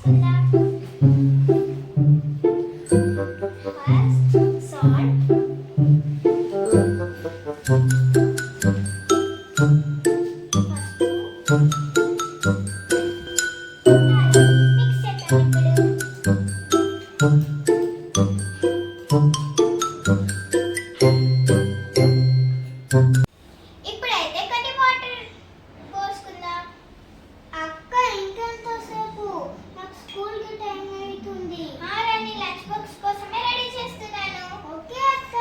వేసుకుందాం. First salt, mix చేద్దాం ఇప్పుడైతే కొన్ని వాటర్ పోసుకుందాం. అక్క ఇంకెంతసేపు? నాకు స్కూల్ కి టైం అవుతుంది. రాని లంచ్ బాక్స్ కోసమే రెడీ చేస్తున్నాను. ఓకే అక్క.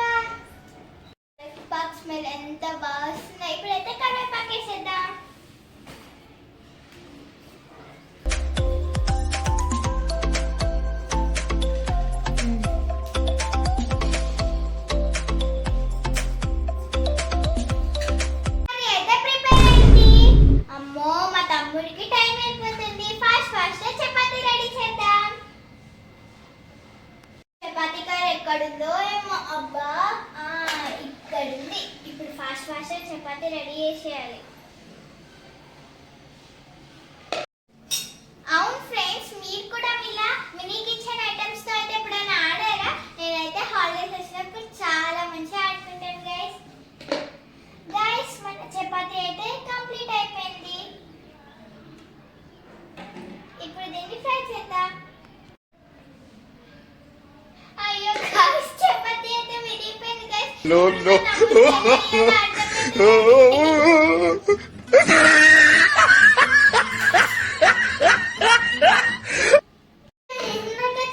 లంచ్ బాక్స్ స్మెల్ ఎంత బాగా వస్తుంది. ఇప్పుడైతే కరివేపాకు వేసేద్దాం. అది అయితే ప్రిపేర్ అయింది. అమ్మో మా తమ్ముడికి టైం అయిపోతుంది. ఫాస్ట్ ఫాస్ట్ చపాతీ రెడీ చేద్దాం. చపాతీ కర్ర ఎక్కడుందో ఏమో. అబ్బా ఇక్కడుంది. ఇప్పుడు ఫాస్ట్ ఫాస్ట్ చపాతీ రెడీ చేసేయాలి. అవును ఫ్రెండ్స్, మీరు కూడా ఇలా మినీ కిచెన్ ఐటమ్స్ తో అయితే ఎప్పుడైనా ఆడారా? నేనైతే హాలిడేస్ వచ్చినప్పుడు చాలా మంచిగా ఆడుకుంటాను గైస్. గైస్ మన చపాతీ అయితే కంప్లీట్ అయిపోయింది. ఇప్పుడు దీన్ని ఫ్రై చేద్దాం. అయ్యో గైస్, చపాతీ అయితే విరిగిపోయింది గైస్. No.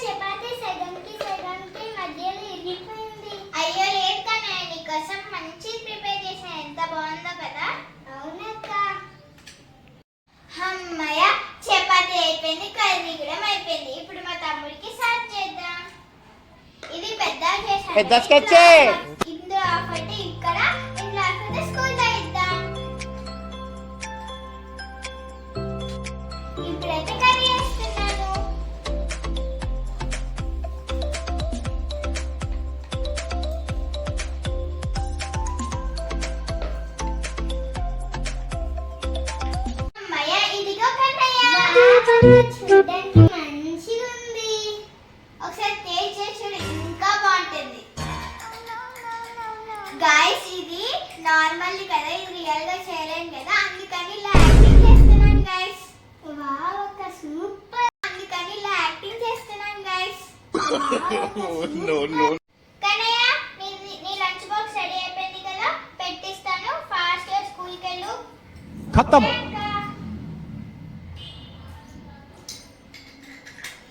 చపాతీ సగంకి మధ్యలో ఇరిగిపోయింది. అయ్యో లేదు కానీ నీకోసం మంచి ప్రిపేర్ చేశాను. ఎంత బాగుందో కదా. అవునక్క. అమ్మయ్య, చపాతీ అయిపోయింది, కర్రీ కూడా అయిపోయింది. ఇప్పుడు మా తమ్ముడికి సర్వ్ చేద్దాం. ఇది పెద్ద చేశాను. పెద్ద స్కెచ్. ఇందులో ఆఫ్ అయితే ఇక్కడ, ఇందులో ఆఫ్ అయితే స్కూల్ లో ఇద్దాం. ఇప్పుడైతే కర్రీ వేస్తున్నాను. అమ్మయ్య, ఇదిగో కన్నయ్య. చూడడానికి మంచిగా ఉంది. ఒకసారి టేస్ట్ చేసి చూడు, ఇంకా బాగుంటుంది. గాయస్, ఇది నార్మల్ కదా, ఇది రియల్ గా చేయలేను కదా, అందుకని ఇలా యాక్టింగ్ చేస్తున్నాను గాయస్. వావ్, ఒక సూపర్. అందుకని ఇలా యాక్టింగ్ చేస్తున్నాను గాయస్. No. కన్నయ్య, నీ లంచ్ బాక్స్ రెడీ అయిపోయింది కదా, పెట్టిస్తాను. ఫాస్ట్ గా స్కూల్ కి వెళ్ళు. खत्म.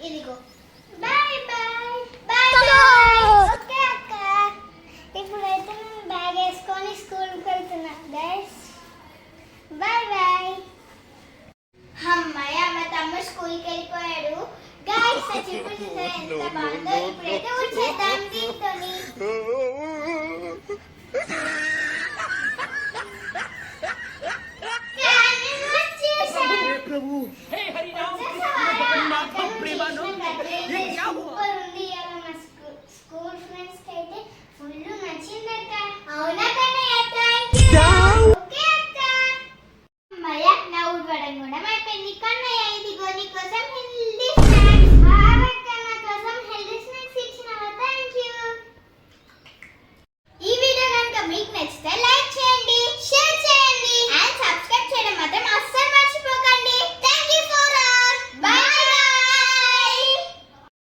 ఇదిగో. Bye bye. Bye bye. Okay అక్క. ఇప్పుడైతే నేను బ్యాగ్ వేసుకొని స్కూల్కి వెళ్తున్నా గైస్. Bye bye. అమ్మయ్య, మా తమ్ముడు స్కూల్కి వెళ్ళిపోయాడు గైస్. ఇప్పుడు చూసారా ఎంత బాగుందో. ఇప్పుడైతే వచ్చేద్దాం దీంతోని. प्रभु हे हरि राम कृष्ण जगन्नाथ प्रेमानंद ये क्या हुआ? స్కూల్ ఫ్రెండ్స్ కి అయితే ఫుల్ నచ్చిందక్క. అవునా కన్నయ్య? థాంక్యూ. ఓకే అక్క. అమ్మయ్య, నా ఊడవడం కూడా అయిపోయింది. కన్నయ్య, ఇదిగో నీకోసం